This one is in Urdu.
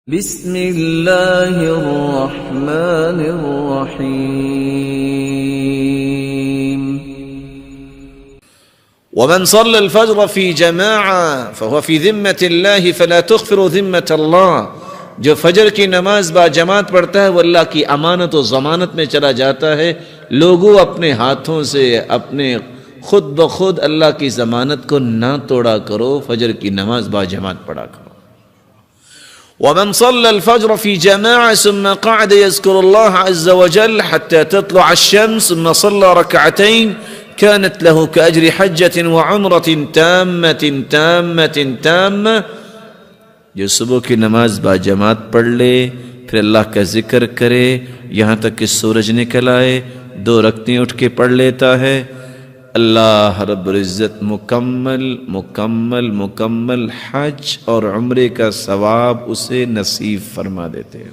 بسم اللہ الرحمن الرحیم ومن صلى الفجر في جماعة فهو في ذمة الله فلا تغفر ذمة الله. جو فجر کی نماز با جماعت پڑھتا ہے وہ اللہ کی امانت و ضمانت میں چلا جاتا ہے. لوگوں اپنے ہاتھوں سے اپنے خود بخود اللہ کی ضمانت کو نہ توڑا کرو، فجر کی نماز با جماعت پڑھا کرو. ومن صلى الفجر في جماعة ثم قعد يذكر الله عز وجل حتى تطلع الشمس ثم صلى ركعتين كانت له كأجر حجة وعمرة تامة. جو صبح کی نماز با جماعت پڑھ لے پھر اللہ کا ذکر کرے یہاں تک کہ سورج نکل آئے، 2 رکعتیں اٹھ کے پڑھ لیتا ہے، اللہ رب العزت مکمل حج اور عمرے کا ثواب اسے نصیب فرما دیتے ہیں.